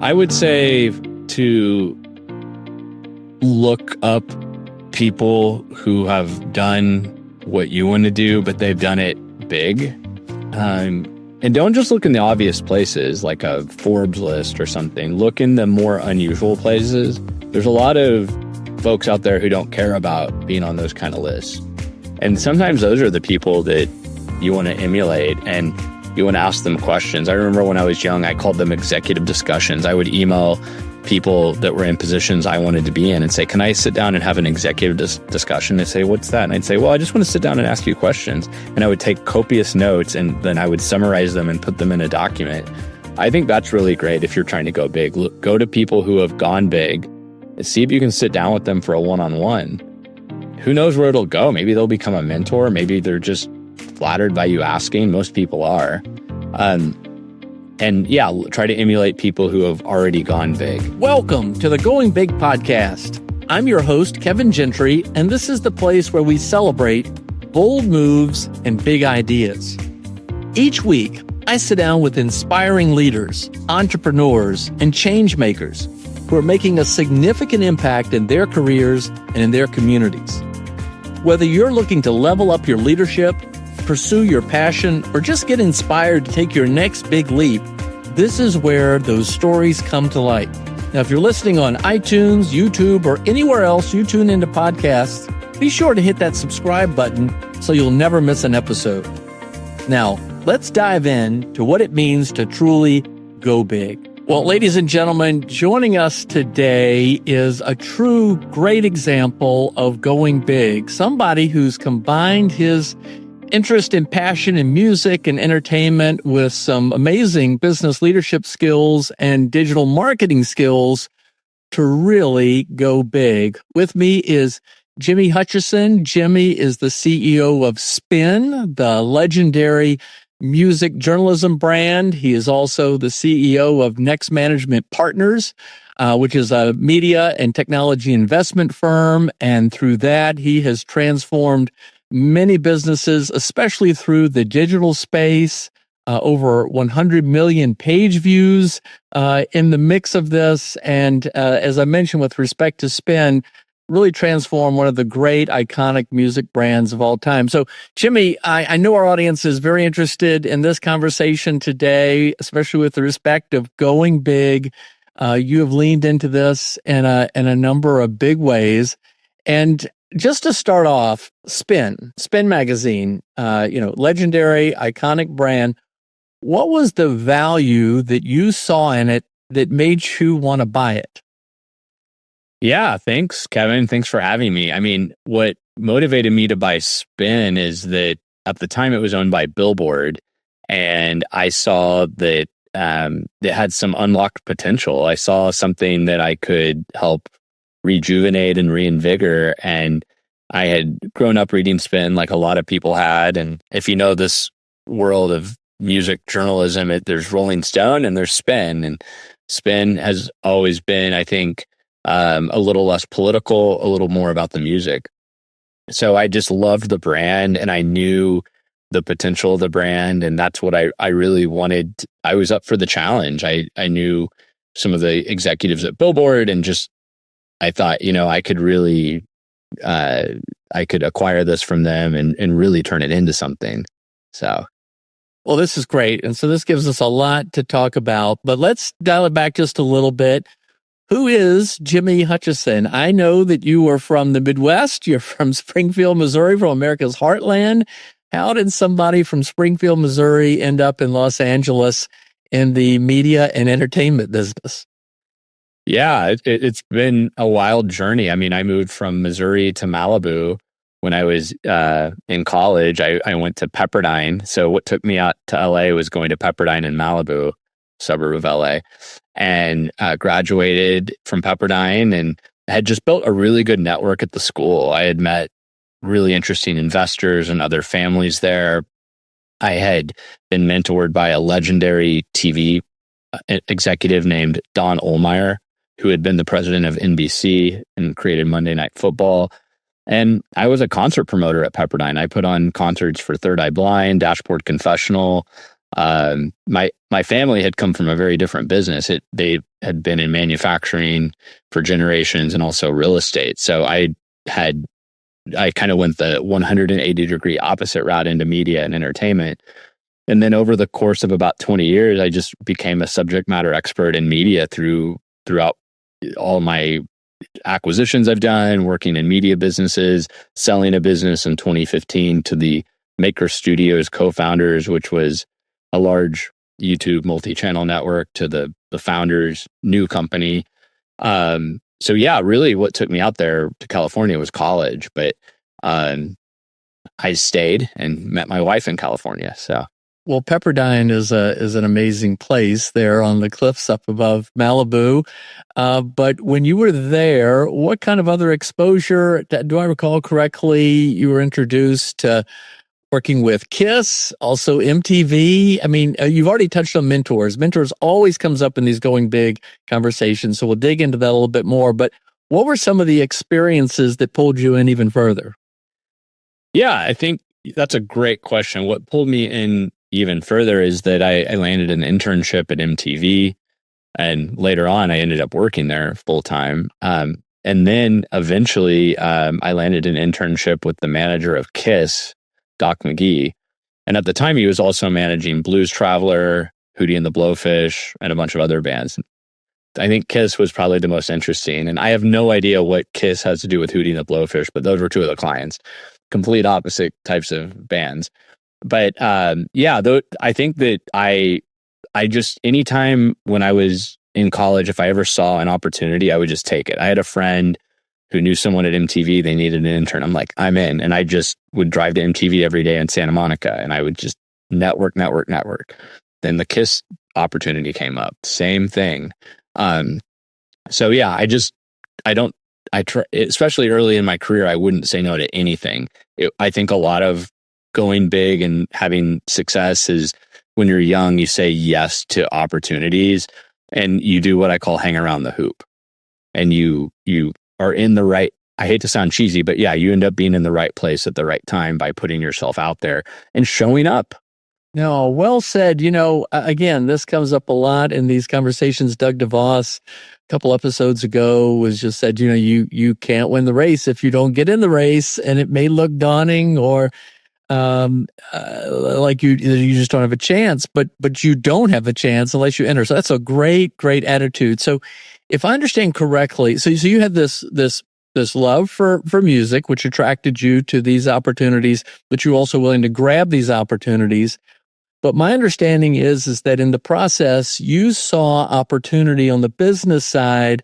I would say to look up people who have done what you want to do, but they've done it big. And don't just look in the obvious places like a Forbes list or something. Look in the more unusual places. There's a lot of folks out there who don't care about being on those kind of lists. And sometimes those are the people that you want to emulate and you want to ask them questions. I remember when I was young, I called them executive discussions. I would email people that were in positions I wanted to be in and say, can I sit down and have an executive discussion? They say, what's that? And I'd say, well, I just want to sit down and ask you questions. And I would take copious notes and then I would summarize them and put them in a document. I think that's really great if you're trying to go big. Look, go to people who have gone big and see if you can sit down with them for a one-on-one. Who knows where it'll go? Maybe they'll become a mentor. Maybe they're just flattered by you asking. Most people are. And yeah, try to emulate people who have already gone big. Welcome to the Going Big podcast. I'm your host, Kevin Gentry, and this is the place where we celebrate bold moves and big ideas. Each week, I sit down with inspiring leaders, entrepreneurs, and change makers who are making a significant impact in their careers and in their communities. Whether you're looking to level up your leadership, pursue your passion, or just get inspired to take your next big leap, this is where those stories come to light. Now, if you're listening on iTunes, YouTube, or anywhere else you tune into podcasts, be sure to hit that subscribe button so you'll never miss an episode. Now, let's dive in to what it means to truly go big. Well, ladies and gentlemen, joining us today is a true great example of going big. Somebody who's combined his interest and passion in music and entertainment with some amazing business leadership skills and digital marketing skills to really go big. With me is Jimmy Hutcheson. Jimmy is the CEO of Spin, the legendary music journalism brand. He is also the CEO of Next Management Partners, which is a media and technology investment firm. And through that, he has transformed many businesses, especially through the digital space, over 100 million page views in the mix of this. And as I mentioned, with respect to Spin, really transformed one of the great iconic music brands of all time. So, Jimmy, I know our audience is very interested in this conversation today, especially with the respect of going big. You have leaned into this in a number of big ways. And just to start off, Spin Magazine, legendary, iconic brand. What was the value that you saw in it that made you want to buy it? Yeah, thanks, Kevin. Thanks for having me. I mean, what motivated me to buy Spin is that at the time it was owned by Billboard, and I saw that it had some unlocked potential. I saw something that I could help rejuvenate and reinvigorate. And I had grown up reading Spin like a lot of people had. And if you know this world of music journalism, there's Rolling Stone and there's Spin. And Spin has always been, I think, a little less political, a little more about the music. So I just loved the brand and I knew the potential of the brand. And that's what I really wanted. I was up for the challenge. I knew some of the executives at Billboard and just I thought, I could really, I could acquire this from them and really turn it into something. So. Well, this is great. And so this gives us a lot to talk about, but let's dial it back just a little bit. Who is Jimmy Hutcheson? I know that you are from the Midwest. You're from Springfield, Missouri, from America's heartland. How did somebody from Springfield, Missouri end up in Los Angeles in the media and entertainment business? Yeah, it's been a wild journey. I mean, I moved from Missouri to Malibu when I was in college. I went to Pepperdine. So what took me out to LA was going to Pepperdine in Malibu, suburb of LA, and graduated from Pepperdine and had just built a really good network at the school. I had met really interesting investors and other families there. I had been mentored by a legendary TV executive named Don Ohlmeyer, who had been the president of NBC and created Monday Night Football. And I was a concert promoter at Pepperdine. I put on concerts for Third Eye Blind, Dashboard Confessional, My family had come from a very different business. They had been in manufacturing for generations and also real estate. So I kind of went the 180-degree opposite route into media and entertainment. And then over the course of about 20 years, I just became a subject matter expert in media throughout all my acquisitions I've done, working in media businesses, selling a business in 2015 to the Maker Studios co-founders, which was a large YouTube multi-channel network, to the founders' new company. So yeah, really what took me out there to California was college, but I stayed and met my wife in California. So. Well, Pepperdine is an amazing place there on the cliffs up above Malibu. But when you were there, what kind of other exposure, do I recall correctly, you were introduced to working with KISS, also MTV? I mean, you've already touched on mentors. Mentors always comes up in these going big conversations, so we'll dig into that a little bit more. But what were some of the experiences that pulled you in even further? Yeah, I think that's a great question. What pulled me in even further is that I landed an internship at MTV, and later on I ended up working there full time. And then eventually I landed an internship with the manager of KISS, Doc McGee. And at the time he was also managing Blues Traveler, Hootie and the Blowfish, and a bunch of other bands. I think KISS was probably the most interesting. And I have no idea what KISS has to do with Hootie and the Blowfish, but those were two of the clients. Complete opposite types of bands. But yeah, I think that I just, anytime when I was in college, if I ever saw an opportunity, I would just take it. I had a friend who knew someone at MTV. They needed an intern. I'm like, I'm in. And I just would drive to MTV every day in Santa Monica, and I would just network. Then the KISS opportunity came up. Same thing. So yeah, I try, especially early in my career, I wouldn't say no to anything. I think a lot of going big and having success is when you're young, you say yes to opportunities and you do what I call hang around the hoop, and you are in the right, I hate to sound cheesy, but yeah, you end up being in the right place at the right time by putting yourself out there and showing up. No, well said. Again, this comes up a lot in these conversations. Doug DeVos, a couple episodes ago, was just said, you can't win the race if you don't get in the race, and it may look daunting or like you just don't have a chance, but you don't have a chance unless you enter. So that's a great attitude. So if I understand correctly, so you had this love for music, which attracted you to these opportunities, but you're also willing to grab these opportunities. But my understanding is that in the process, you saw opportunity on the business side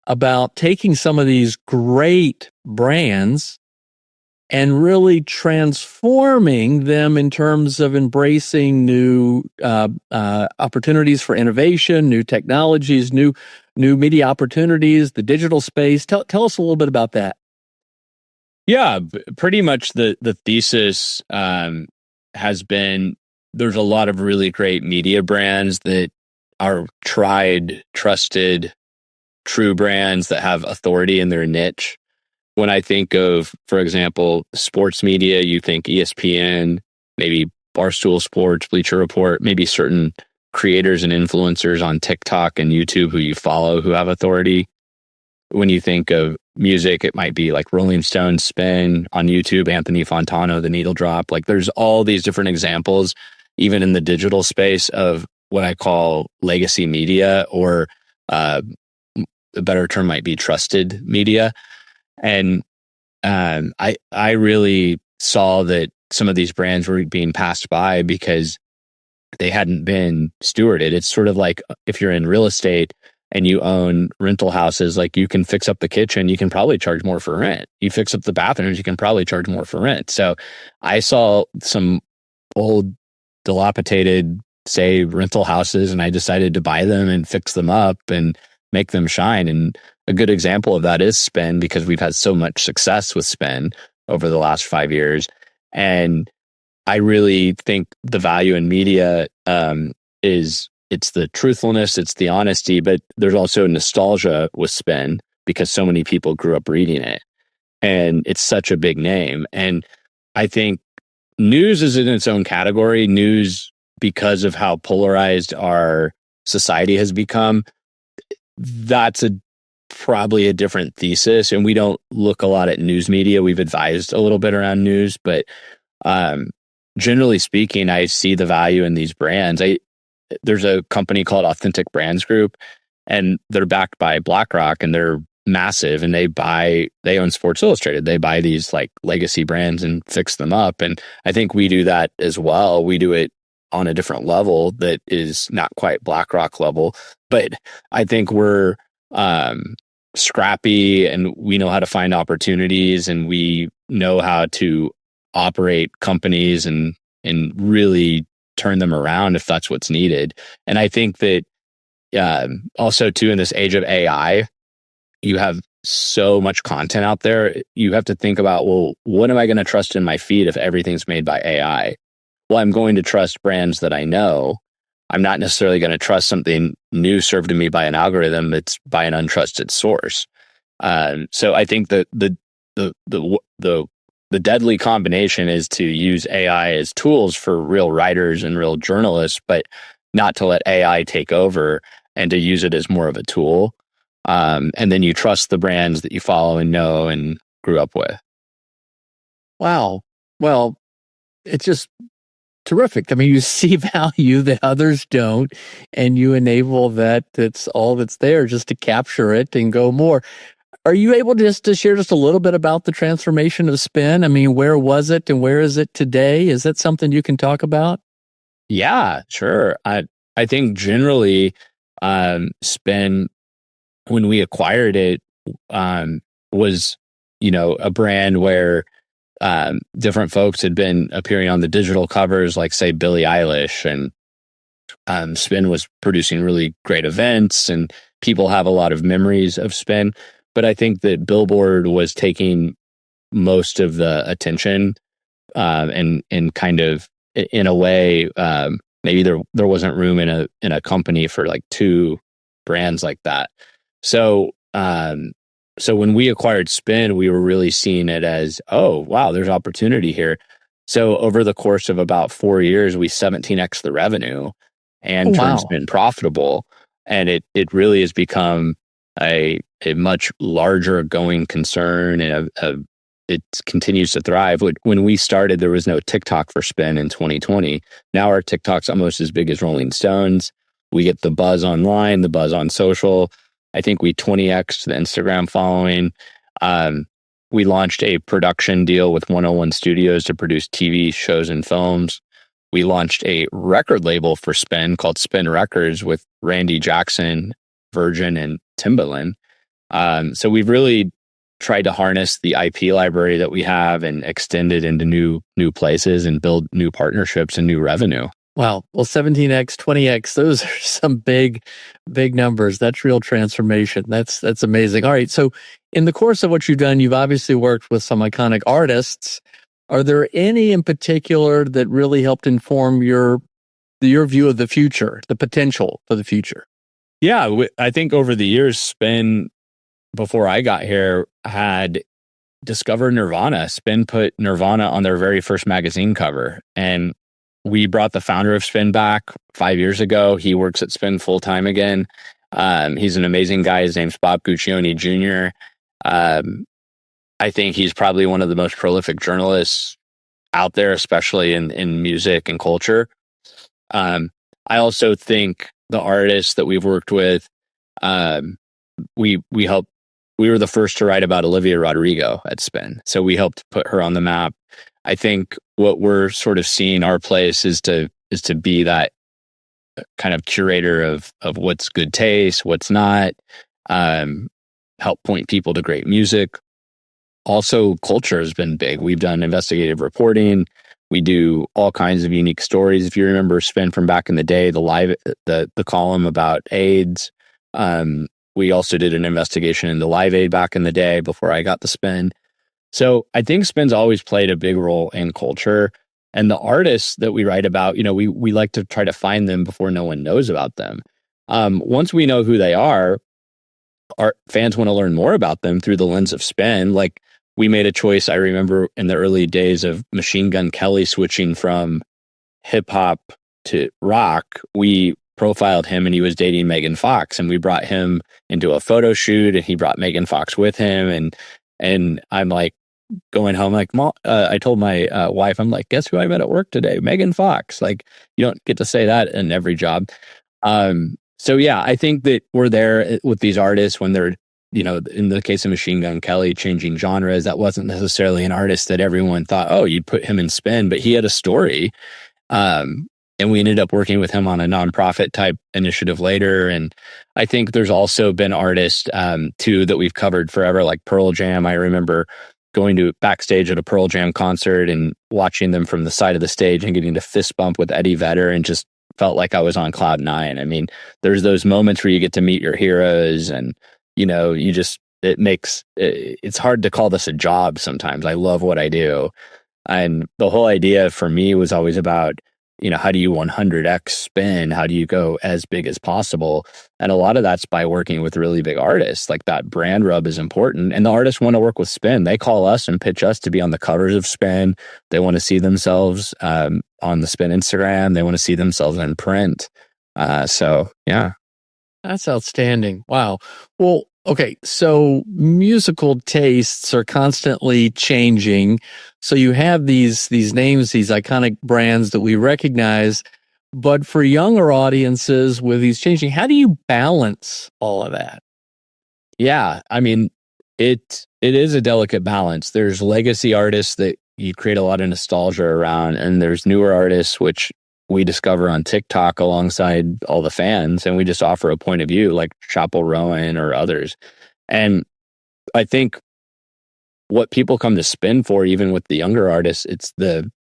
about taking some of these great brands and really transforming them in terms of embracing new opportunities for innovation, new technologies, new media opportunities, the digital space. Tell us a little bit about that. Yeah, pretty much the thesis has been, there's a lot of really great media brands that are tried, trusted, true brands that have authority in their niche. When I think of, for example, sports media, you think ESPN, maybe Barstool Sports, Bleacher Report, maybe certain creators and influencers on TikTok and YouTube who you follow who have authority. When you think of music, it might be like Rolling Stone, Spin, on YouTube, Anthony Fontano, The Needle Drop. Like there's all these different examples, even in the digital space, of what I call legacy media, or a better term might be trusted media. And I really saw that some of these brands were being passed by because they hadn't been stewarded. It's sort of like if you're in real estate and you own rental houses, like you can fix up the kitchen, you can probably charge more for rent. You fix up the bathrooms, you can probably charge more for rent. So I saw some old dilapidated, say, rental houses, and I decided to buy them and fix them up and make them shine. And a good example of that is Spin, because we've had so much success with Spin over the last 5 years. And I really think the value in media is, it's the truthfulness, it's the honesty, but there's also nostalgia with Spin because so many people grew up reading it. And it's such a big name. And I think news is in its own category. News because of how polarized our society has become, that's probably a different thesis. And we don't look a lot at news media. We've advised a little bit around news, but generally speaking, I see the value in these brands. There's a company called Authentic Brands Group, and they're backed by BlackRock, and they're massive, and they own Sports Illustrated. They buy these like legacy brands and fix them up. And I think we do that as well. We do it on a different level that is not quite BlackRock level, but I think we're scrappy, and we know how to find opportunities, and we know how to operate companies and really turn them around if that's what's needed. And I think that also too, in this age of AI, you have so much content out there. You have to think about, well, what am I going to trust in my feed if everything's made by AI? Well, I'm going to trust brands that I know. I'm not necessarily going to trust something new served to me by an algorithm that's by an untrusted source. So I think that the deadly combination is to use AI as tools for real writers and real journalists, but not to let AI take over, and to use it as more of a tool. And then you trust the brands that you follow and know and grew up with. Wow. Well, it's just terrific. I mean, you see value that others don't, and you enable that. That's all that's there, just to capture it and go more. Are you able to share just a little bit about the transformation of Spin? I mean, where was it and where is it today? Is that something you can talk about? Yeah, sure. I think generally, Spin, when we acquired it, was, a brand where different folks had been appearing on the digital covers, like say Billie Eilish, and Spin was producing really great events, and people have a lot of memories of Spin. But I think that Billboard was taking most of the attention, and kind of in a way, maybe there wasn't room in a company for like two brands like that. So when we acquired Spin, we were really seeing it as, oh, wow, there's opportunity here. So over the course of about 4 years, we 17x the revenue and turned Spin profitable. And it really has become a much larger going concern, and it continues to thrive. When we started, there was no TikTok for Spin in 2020. Now our TikTok's almost as big as Rolling Stones. We get the buzz online, the buzz on social. I think we 20x'd the Instagram following. We launched a production deal with 101 Studios to produce TV shows and films. We launched a record label for Spin called Spin Records with Randy Jackson, Virgin, and Timbaland. So we've really tried to harness the IP library that we have and extend it into new places and build new partnerships and new revenue. Wow. Well, 17x, 20x, those are some big numbers. That's real transformation. That's amazing. All right. So in the course of what you've done, you've obviously worked with some iconic artists. Are there any in particular that really helped inform your view of the future, the potential for the future? Yeah. I think over the years, Spin, before I got here, had discovered Nirvana. Spin put Nirvana on their very first magazine cover, and we brought the founder of Spin back 5 years ago. He works at Spin full time again. He's an amazing guy. His name's Bob Guccione Jr. I think he's probably one of the most prolific journalists out there, especially in music and culture. I also think the artists that we've worked with, we were the first to write about Olivia Rodrigo at Spin, so we helped put her on the map. I think what we're sort of seeing our place is to be that kind of curator of what's good taste, what's not, help point people to great music. Also, culture has been big. We've done investigative reporting. We do all kinds of unique stories. If you remember Spin from back in the day, the column about AIDS. We also did an investigation into Live Aid back in the day before I got the Spin. So I think Spin's always played a big role in culture. And the artists that we write about, we like to try to find them before no one knows about them. Once we know who they are, our fans want to learn more about them through the lens of Spin. Like, we made a choice, I remember in the early days of Machine Gun Kelly switching from hip hop to rock, we profiled him and he was dating Megan Fox, and we brought him into a photo shoot and he brought Megan Fox with him. And I'm like going home, like, Mom, I told my wife, I'm like, guess who I met at work today? Megan Fox. Like, you don't get to say that in every job. So yeah, I think that we're there with these artists when they're, in the case of Machine Gun Kelly, changing genres. That wasn't necessarily an artist that everyone thought, oh, you'd put him in spin, but he had a story. And we ended up working with him on a nonprofit type initiative later. And I think there's also been artists, too, that we've covered forever, like Pearl Jam. I remember going to backstage at a Pearl Jam concert and watching them from the side of the stage and getting to fist bump with Eddie Vedder and just felt like I was on cloud nine. I mean, there's those moments where you get to meet your heroes and, it's hard to call this a job sometimes. I love what I do. And the whole idea for me was always about, how do you 100x spin? How do you go as big as possible? And a lot of that's by working with really big artists. Like, that brand rub is important. And the artists want to work with Spin. They call us and pitch us to be on the covers of Spin. They want to see themselves on the Spin Instagram. They want to see themselves in print. So, yeah. That's outstanding. Wow. Well, okay. So musical tastes are constantly changing. So you have these names, these iconic brands that we recognize, but for younger audiences with these changing, how do you balance all of that? Yeah. I mean, it is a delicate balance. There's legacy artists that you create a lot of nostalgia around, and there's newer artists, which we discover on TikTok alongside all the fans, and we just offer a point of view like Chappell Rowan or others. And I think what people come to Spin for, even with the younger artists, it's the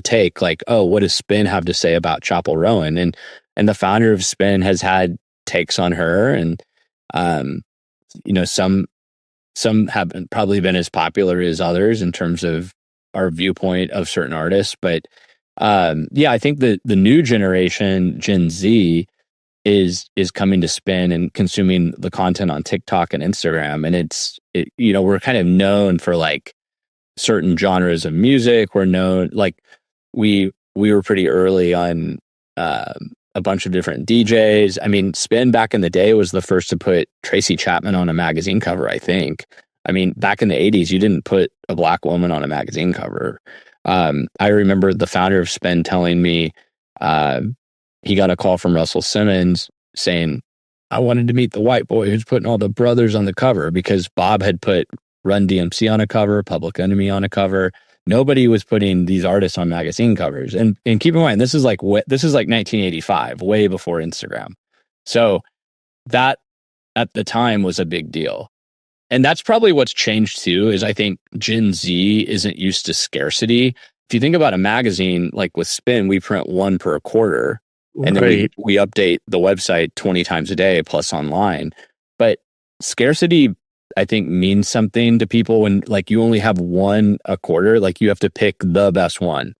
take, like, oh, what does Spin have to say about Chappell Rowan? And the founder of Spin has had takes on her, and some haven't probably been as popular as others in terms of our viewpoint of certain artists, but I think the new generation, Gen Z, is coming to Spin and consuming the content on TikTok and Instagram. And we're kind of known for like certain genres of music. We're known, like, we were pretty early on a bunch of different DJs. I mean, Spin back in the day was the first to put Tracy Chapman on a magazine cover, I think. I mean, back in the 80s, you didn't put a Black woman on a magazine cover. I remember the founder of Spin telling me he got a call from Russell Simmons saying, I wanted to meet the white boy who's putting all the brothers on the cover, because Bob had put Run DMC on a cover, Public Enemy on a cover. Nobody was putting these artists on magazine covers. And keep in mind, this is like 1985, way before Instagram. So that at the time was a big deal. And that's probably what's changed too, is I think Gen Z isn't used to scarcity. If you think about a magazine, like with Spin, we print one per quarter, and then we update the website 20 times a day plus online. But scarcity, I think, means something to people when, like, you only have one a quarter, like you have to pick the best one.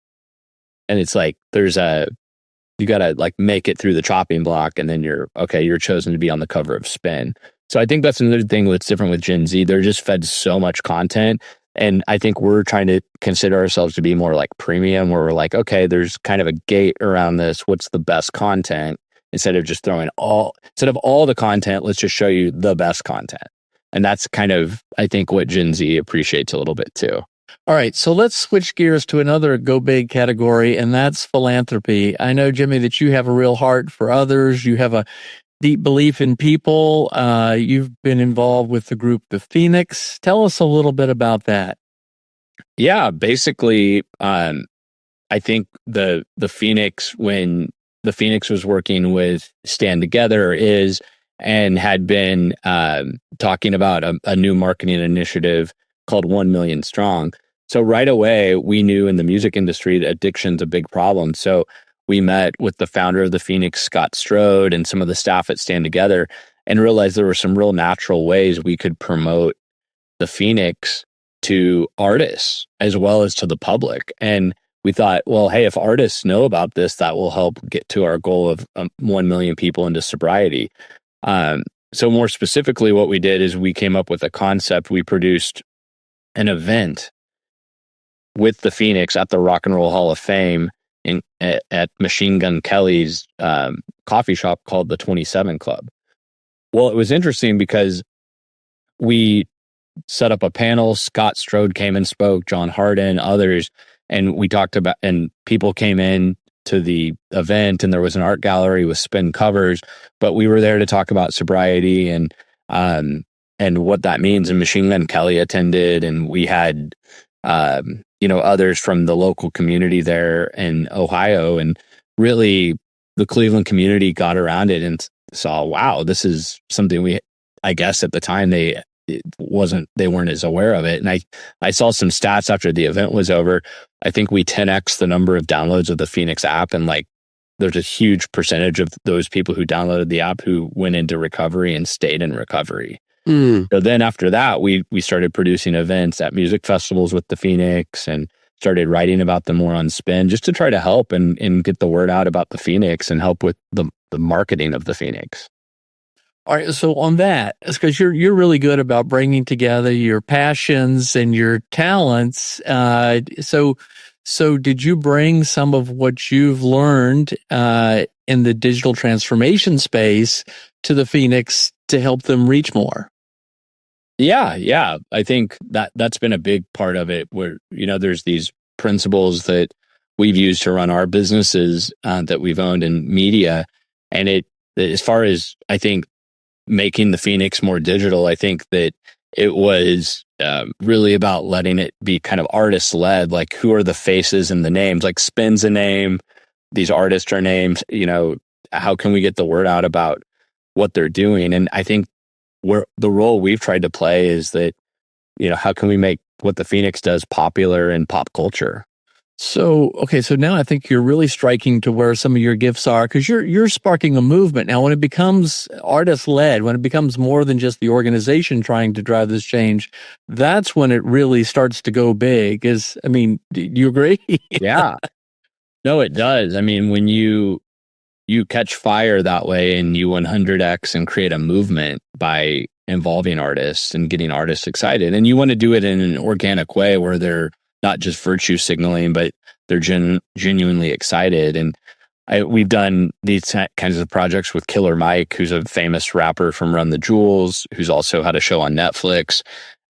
And it's like, you got to like make it through the chopping block, and then you're chosen to be on the cover of Spin. So I think that's another thing that's different with Gen Z. They're just fed so much content. And I think we're trying to consider ourselves to be more like premium, where we're like, okay, there's kind of a gate around this. What's the best content? Instead of all the content, let's just show you the best content. And that's kind of, I think, what Gen Z appreciates a little bit too. All right, so let's switch gears to another go big category, and that's philanthropy. I know, Jimmy, that you have a real heart for others. You have a deep belief in people. You've been involved with the group, the Phoenix. Tell us a little bit about that. Yeah, basically, I think the Phoenix, when the Phoenix was working with Stand Together and had been talking about a new marketing initiative called 1 Million Strong. So right away, we knew in the music industry that addiction's a big problem. So we met with the founder of the Phoenix, Scott Strode, and some of the staff at Stand Together, and realized there were some real natural ways we could promote the Phoenix to artists as well as to the public. And we thought, well, hey, if artists know about this, that will help get to our goal of 1 million people into sobriety. So more specifically, what we did is we came up with a concept. We produced an event with the Phoenix at the Rock and Roll Hall of Fame at Machine Gun Kelly's coffee shop called the 27 Club. Well, it was interesting because we set up a panel. Scott Strode came and spoke, John Harden, others, and we talked about, and people came in to the event, and there was an art gallery with spin covers, but we were there to talk about sobriety and what that means. And Machine Gun Kelly attended, and we had others from the local community there in Ohio, and really the Cleveland community got around it and saw, wow, this is something I guess at the time they weren't as aware of it. And I saw some stats after the event was over. I think we 10x the number of downloads of the Phoenix app, and there's a huge percentage of those people who downloaded the app who went into recovery and stayed in recovery. So then after that, we started producing events at music festivals with the Phoenix and started writing about them more on Spin, just to try to help and get the word out about the Phoenix and help with the marketing of the Phoenix. All right. So on that, because you're really good about bringing together your passions and your talents. So did you bring some of what you've learned in the digital transformation space to the Phoenix to help them reach more? Yeah. I think that's been a big part of it, where, there's these principles that we've used to run our businesses that we've owned in media. And as far as, I think, making the Phoenix more digital, I think that it was really about letting it be kind of artist led. Like, who are the faces and the names? Like, Spin's a name, these artists are names. How can we get the word out about what they're doing? And I think the role we've tried to play is that, how can we make what the Phoenix does popular in pop culture? So now I think you're really striking to where some of your gifts are, because you're sparking a movement. Now, when it becomes artist-led, when it becomes more than just the organization trying to drive this change, that's when it really starts to go big. Do you agree? Yeah. No, it does. When you catch fire that way, and you 100x and create a movement by involving artists and getting artists excited, and you want to do it in an organic way where they're not just virtue signaling, but they're genuinely excited. And we've done these kinds of projects with Killer Mike, who's a famous rapper from Run the Jewels, who's also had a show on Netflix.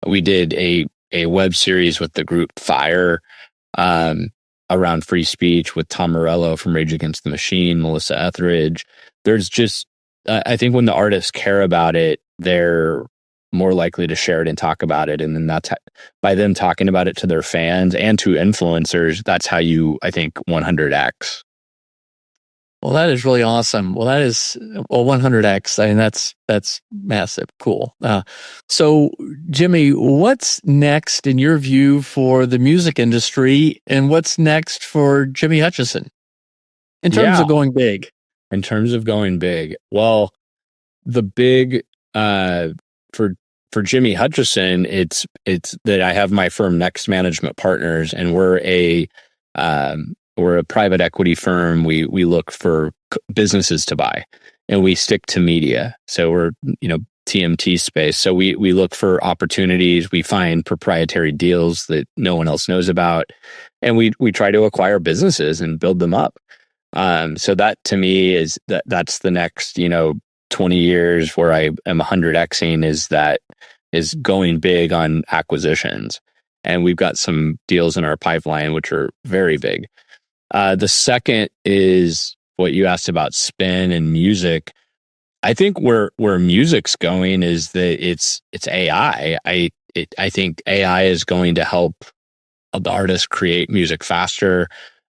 We did a web series with the group Fire around free speech with Tom Morello from Rage Against the Machine, Melissa Etheridge. There's just, I think when the artists care about it, they're more likely to share it and talk about it. And then that's by them talking about it to their fans and to influencers, that's how you, I think, 100x. Well, that is really awesome. 100x. That's massive. Cool. So Jimmy, what's next in your view for the music industry, and what's next for Jimmy Hutcheson in terms of going big? In terms of going big, well, the big, for Jimmy Hutcheson, it's that I have my firm Next Management Partners, and we're a private equity firm. We look for businesses to buy, and we stick to media. So we're TMT space. So we look for opportunities. We find proprietary deals that no one else knows about, and we try to acquire businesses and build them up. So that to me is that's the next 20 years where I am 100xing is going big on acquisitions. And we've got some deals in our pipeline, which are very big. The second is what you asked about Spin and music. I think where music's going is that it's AI. I think AI is going to help the artists create music faster.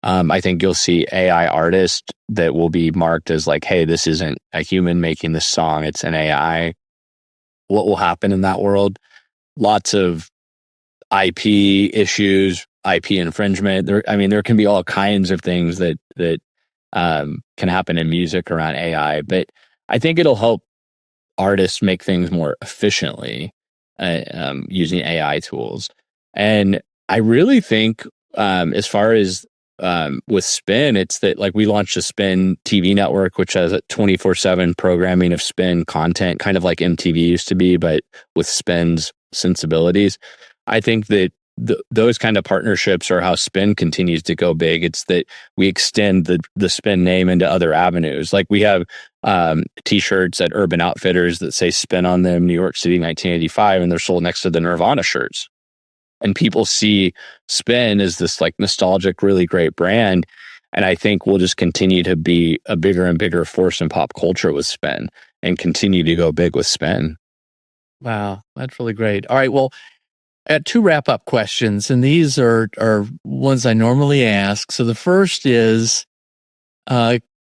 I think you'll see AI artists that will be marked as like, hey, this isn't a human making this song, it's an AI. What will happen in that world? Lots of IP issues, IP infringement. There can be all kinds of things that can happen in music around AI, but I think it'll help artists make things more efficiently using AI tools. And I really think as far as with Spin, it's that like we launched a Spin TV network, which has a 24/7 programming of Spin content, kind of like MTV used to be, but with Spin's sensibilities. I think that those kind of partnerships are how Spin continues to go big. It's that we extend the Spin name into other avenues. Like we have t-shirts at Urban Outfitters that say Spin on them, New York City 1985, and they're sold next to the Nirvana shirts. And people see Spin as this like nostalgic, really great brand. And I think we'll just continue to be a bigger and bigger force in pop culture with Spin and continue to go big with Spin. Wow, that's really great. All right, well, I had two wrap-up questions, and these are ones I normally ask. So the first is,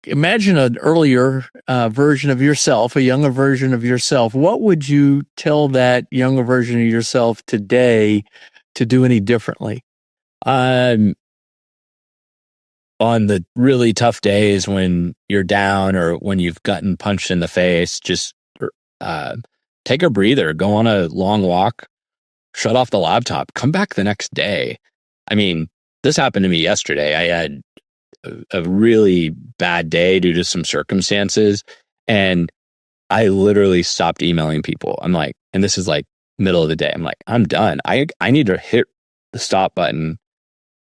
imagine an earlier version of yourself, a younger version of yourself. What would you tell that younger version of yourself today to do any differently? On the really tough days when you're down or when you've gotten punched in the face, just take a breather, go on a long walk, shut off the laptop, come back the next day. I mean, this happened to me yesterday. I had a really bad day due to some circumstances, and I literally stopped emailing people. I'm like, and this is like middle of the day. I'm like, I'm done. I need to hit the stop button,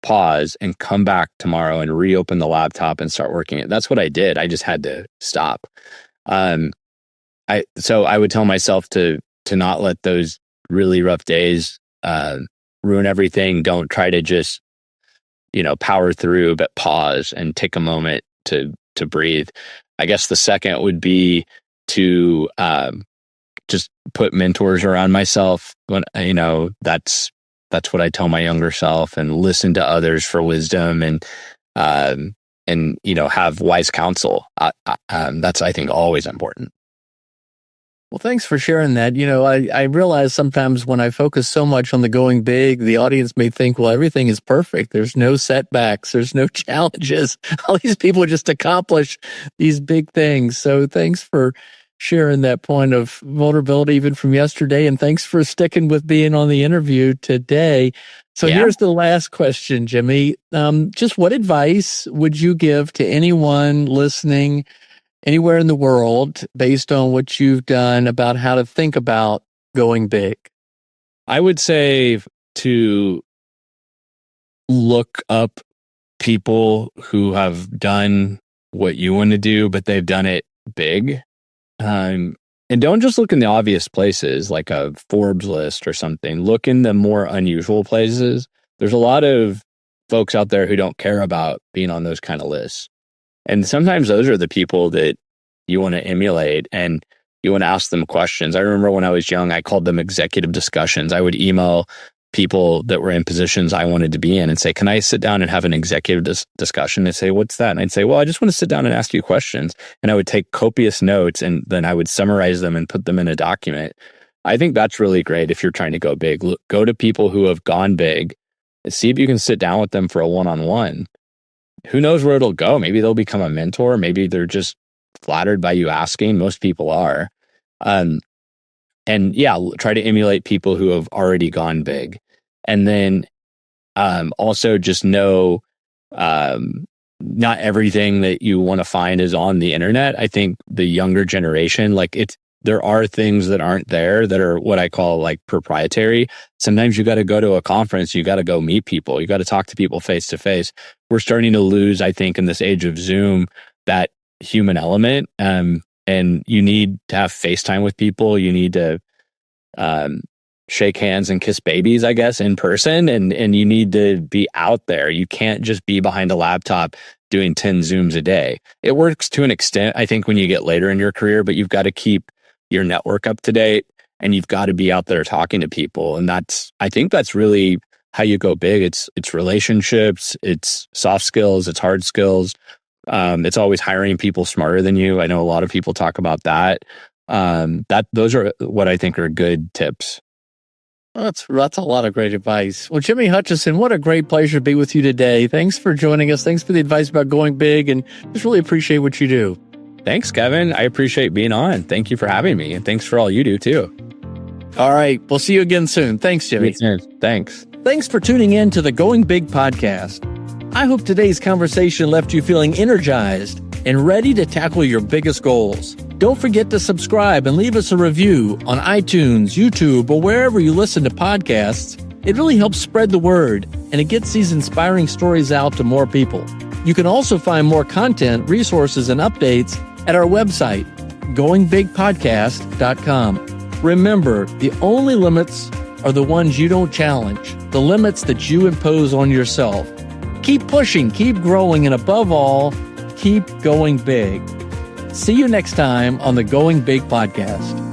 pause, and come back tomorrow and reopen the laptop and start working it. That's what I did. I just had to stop. So I would tell myself to not let those really rough days ruin everything. Don't try to just, power through, but pause and take a moment to breathe. I guess the second would be to just put mentors around myself. When that's what I tell my younger self, and listen to others for wisdom and have wise counsel. That's, I think, always important. Well, thanks for sharing that. I realize sometimes when I focus so much on the going big, the audience may think, well, everything is perfect. There's no setbacks. There's no challenges. All these people just accomplish these big things. So thanks for sharing that point of vulnerability even from yesterday. And thanks for sticking with being on the interview today. So Here's the last question, Jimmy. Just what advice would you give to anyone listening anywhere in the world based on what you've done about how to think about going big? I would say to look up people who have done what you want to do, but they've done it big. And don't just look in the obvious places like a Forbes list or something. Look in the more unusual places. There's a lot of folks out there who don't care about being on those kind of lists. And sometimes those are the people that you want to emulate and you want to ask them questions. I remember when I was young, I called them executive discussions. I would email people that were in positions I wanted to be in and say, can I sit down and have an executive discussion? They say, what's that? And I'd say, well, I just want to sit down and ask you questions. And I would take copious notes and then I would summarize them and put them in a document. I think that's really great if you're trying to go big. Go to people who have gone big and see if you can sit down with them for a one-on-one. Who knows where it'll go? Maybe they'll become a mentor. Maybe they're just flattered by you asking. Most people are. Try to emulate people who have already gone big. And then also just know not everything that you want to find is on the internet. I think the younger generation, there are things that aren't there that are what I call like proprietary. Sometimes you got to go to a conference, you got to go meet people, you got to talk to people face to face. We're starting to lose, I think, in this age of Zoom, that human element. And you need to have FaceTime with people. You need to shake hands and kiss babies, I guess, in person. And you need to be out there. You can't just be behind a laptop doing 10 Zooms a day. It works to an extent, I think, when you get later in your career, but you've got to keep your network up to date and you've got to be out there talking to people. And I think that's really how you go big. It's relationships, it's soft skills, it's hard skills. It's always hiring people smarter than you. I know a lot of people talk about that. Those are what I think are good tips. Well, that's a lot of great advice. Well, Jimmy Hutcheson, what a great pleasure to be with you today. Thanks for joining us. Thanks for the advice about going big, and just really appreciate what you do. Thanks, Kevin. I appreciate being on. Thank you for having me, and thanks for all you do too. All right. We'll see you again soon. Thanks, Jimmy. Thanks. Thanks for tuning in to the Going Big podcast. I hope today's conversation left you feeling energized and ready to tackle your biggest goals. Don't forget to subscribe and leave us a review on iTunes, YouTube, or wherever you listen to podcasts. It really helps spread the word, and it gets these inspiring stories out to more people. You can also find more content, resources, and updates at our website, goingbigpodcast.com. Remember, the only limits are the ones you don't challenge, the limits that you impose on yourself. Keep pushing, keep growing, and above all, keep going big. See you next time on the Going Big Podcast.